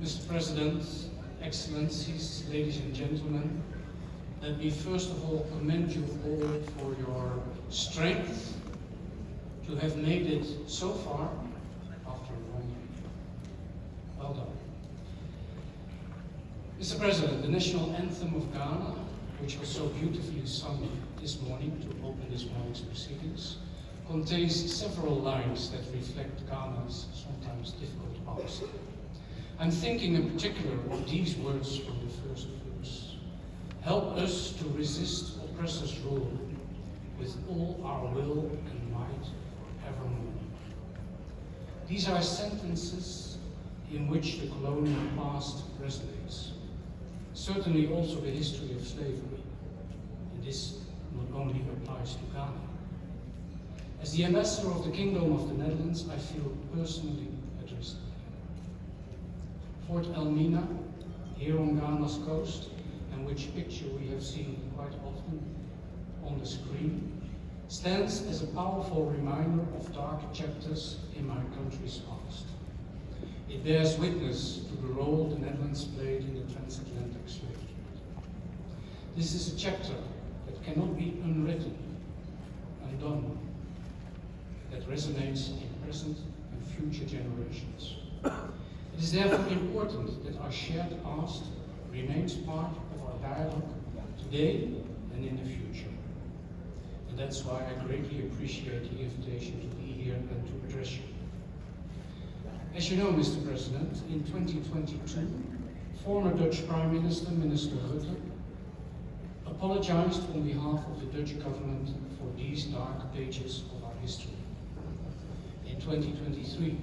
Mr. President, Excellencies, ladies and gentlemen, let me first of all commend you all for your strength to have made it so far after a long year. Well done. Mr. President, the national anthem of Ghana, which was so beautifully sung this morning to open this morning's proceedings, contains several lines that reflect Ghana's sometimes difficult past. I'm thinking in particular of these words from the first verse. Help us to resist oppressors' rule with all our will and might forevermore. These are sentences in which the colonial past resonates. Certainly also the history of slavery, and this not only applies to Ghana. As the ambassador of the Kingdom of the Netherlands, I feel personally addressed. Fort Elmina, here on Ghana's coast, and which picture we have seen quite often on the screen, stands as a powerful reminder of dark chapters in my country's past. It bears witness to the role the Netherlands played in the transatlantic slave trade. This is a chapter that cannot be unwritten, undone, that resonates in present and future generations. It is therefore important that our shared past remains part of our dialogue today and in the future. And that's why I greatly appreciate the invitation to be here and to address you. As you know, Mr. President, in 2022, former Dutch Prime Minister, Minister Rutte, apologized on behalf of the Dutch government for these dark pages of our history. In 2023,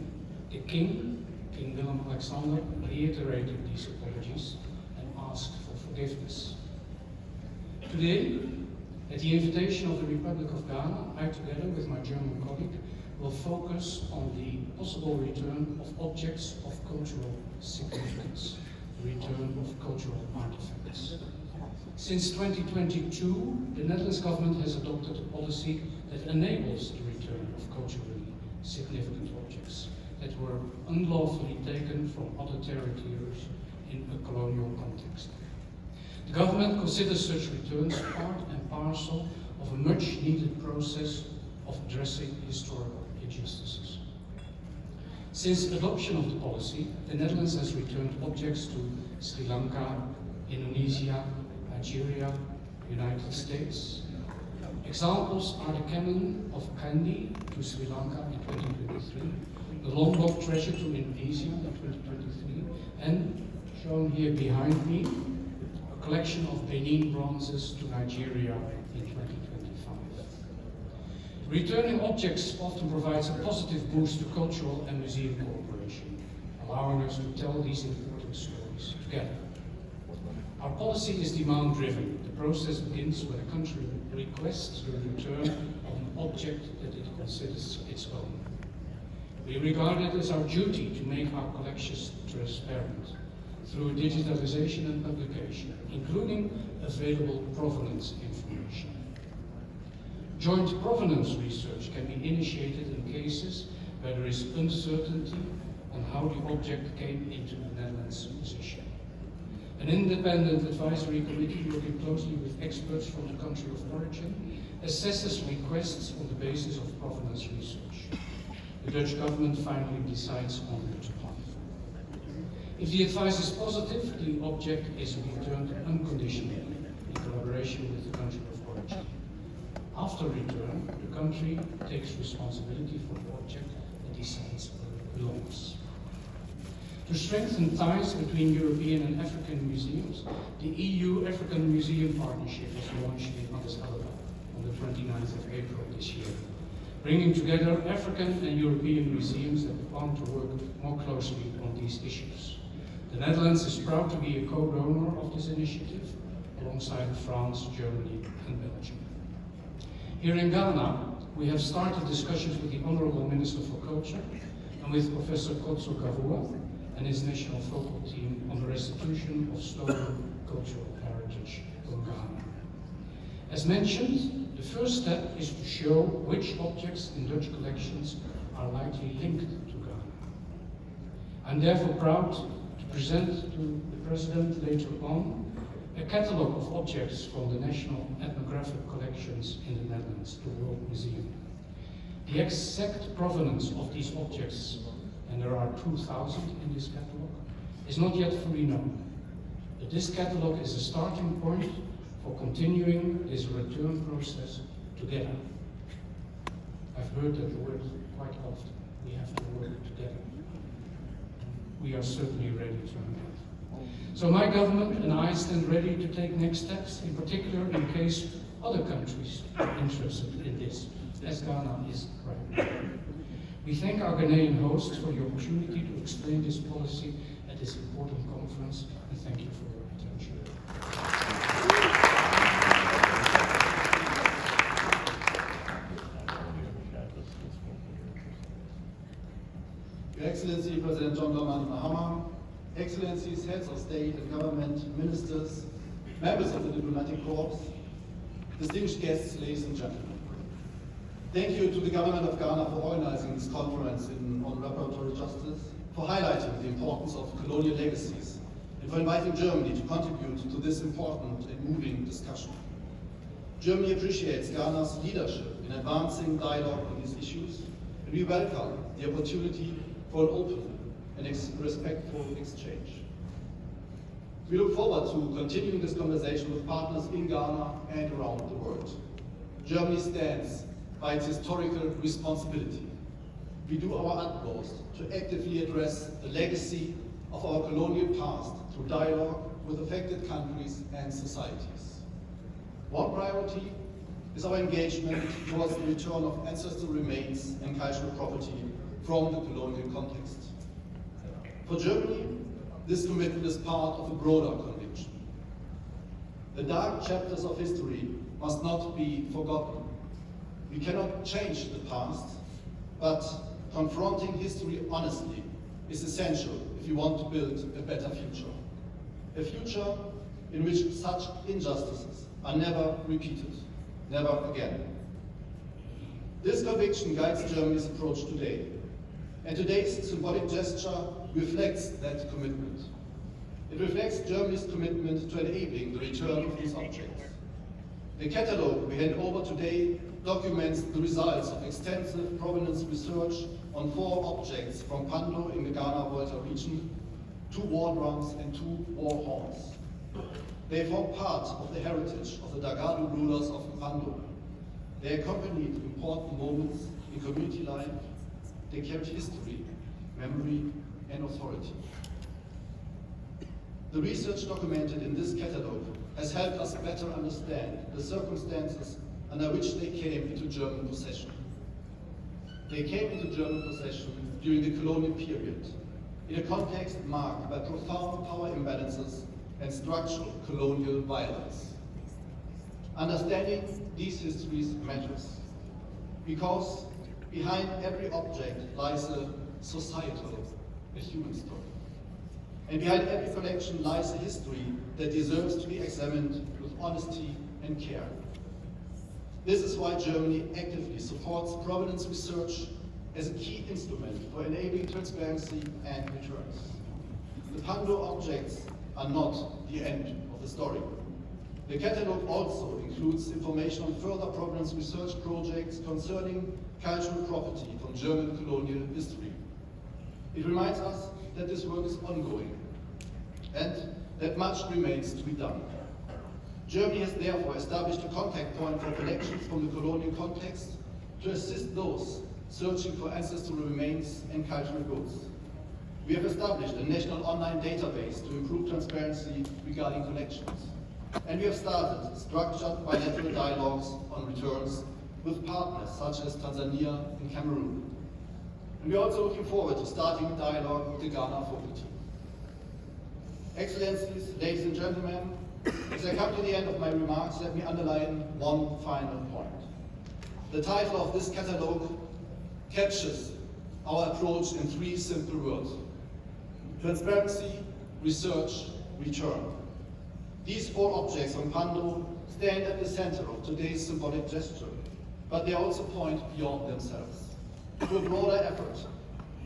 the King Willem-Alexander, reiterated these apologies and asked for forgiveness. Today, at the invitation of the Republic of Ghana, I, together with my German colleague, will focus on the possible return of objects of cultural significance, the return of cultural artifacts. Since 2022, the Netherlands government has adopted a policy that enables the return of culturally significant objects that were unlawfully taken from other territories in a colonial context. The government considers such returns part and parcel of a much needed process of addressing historical injustices. Since adoption of the policy, the Netherlands has returned objects to Sri Lanka, Indonesia, Nigeria, United States. Examples are the cannon of Kandy to Sri Lanka in 2023, the Lombok treasure to Indonesia in 2023, and, shown here behind me, a collection of Benin bronzes to Nigeria in 2025. Returning objects often provides a positive boost to cultural and museum cooperation, allowing us to tell these important stories together. Our policy is demand-driven. The process begins when a country requests the return of an object that it considers its own. We regard it as our duty to make our collections transparent through digitalization and publication, including available provenance information. Joint provenance research can be initiated in cases where there is uncertainty on how the object came into the Netherlands' possession. An independent advisory committee working closely with experts from the country of origin assesses requests on the basis of provenance research. The Dutch government finally decides on which path. If the advice is positive, the object is returned unconditionally in collaboration with the country of origin. After return, the country takes responsibility for the object and decides where it belongs. To strengthen ties between European and African museums, the EU-African Museum Partnership was launched in Addis Ababa on the 29th of April this year, bringing together African and European museums that want to work more closely on these issues. The Netherlands is proud to be a co-donor of this initiative, alongside France, Germany, and Belgium. Here in Ghana, we have started discussions with the Honorable Minister for Culture and with Professor Kotso Kavua and his national focal team on the restitution of stolen cultural heritage from Ghana. As mentioned, the first step is to show which objects in Dutch collections are likely linked to Ghana. I'm therefore proud to present to the President later on a catalogue of objects from the National Ethnographic Collections in the Netherlands, the World Museum. The exact provenance of these objects, and there are 2,000 in this catalogue, is not yet fully known. But this catalogue is a starting point for continuing this return process together. I've heard that word quite often. We have to work together. We are certainly ready to do that. So my government and I stand ready to take next steps, in particular in case other countries are interested in this, as Ghana is right now. We thank our Ghanaian hosts for the opportunity to explain this policy at this important conference, and thank you for your attention. Your Excellency President John Dramani Mahama, Excellencies, Heads of State and Government, Ministers, members of the Diplomatic Corps, distinguished guests, ladies and gentlemen. Thank you to the Government of Ghana for organizing this conference on reparatory justice, for highlighting the importance of colonial legacies, and for inviting Germany to contribute to this important and moving discussion. Germany appreciates Ghana's leadership in advancing dialogue on these issues, and we welcome the opportunity for an open and respectful exchange. We look forward to continuing this conversation with partners in Ghana and around the world. Germany stands by its historical responsibility. We do our utmost to actively address the legacy of our colonial past through dialogue with affected countries and societies. One priority is our engagement towards the return of ancestral remains and cultural property from the colonial context. For Germany, this commitment is part of a broader conviction. The dark chapters of history must not be forgotten. We cannot change the past, but confronting history honestly is essential if we want to build a better future. A future in which such injustices are never repeated, never again. This conviction guides Germany's approach today, and today's symbolic gesture reflects that commitment. It reflects Germany's commitment to enabling the return of these objects. The catalogue we hand over today documents the results of extensive provenance research on 4 objects from Pando in the Ghana-Volta region, 2 war drums and 2 war horns. They form part of the heritage of the Dagadu rulers of Pando. They accompanied important moments in community life. They carried history, memory, and authority. The research documented in this catalogue has helped us better understand the circumstances under which they came into German possession. They came into German possession during the colonial period, in a context marked by profound power imbalances and structural colonial violence. Understanding these histories matters, because behind every object lies a societal, a human story. And behind every collection lies a history that deserves to be examined with honesty and care. This is why Germany actively supports provenance research as a key instrument for enabling transparency and returns. The Pando objects are not the end of the story. The catalogue also includes information on further provenance research projects concerning cultural property from German colonial history. It reminds us that this work is ongoing and that much remains to be done. Germany has therefore established a contact point for collections from the colonial context to assist those searching for ancestral remains and cultural goods. We have established a national online database to improve transparency regarding collections. And we have started structured bilateral dialogues on returns with partners such as Tanzania and Cameroon. And we are also looking forward to starting a dialogue with the Ghana Focal Team. Excellencies, ladies and gentlemen, as I come to the end of my remarks, let me underline one final point. The title of this catalogue captures our approach in 3 simple words: transparency, research, return. These 4 objects from Pando stand at the center of today's symbolic gesture, but they also point beyond themselves to a broader effort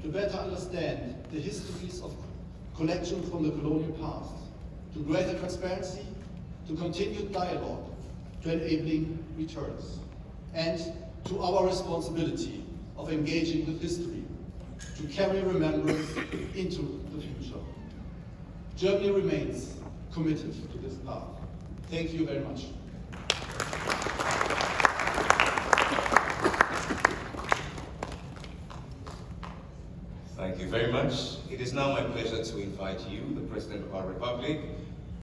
to better understand the histories of collection from the colonial past, to greater transparency, to continued dialogue, to enabling returns, and to our responsibility of engaging with history, to carry remembrance into the future. Germany remains committed to this path. Thank you very much. Thank you very much. It is now my pleasure to invite you, the President of our Republic,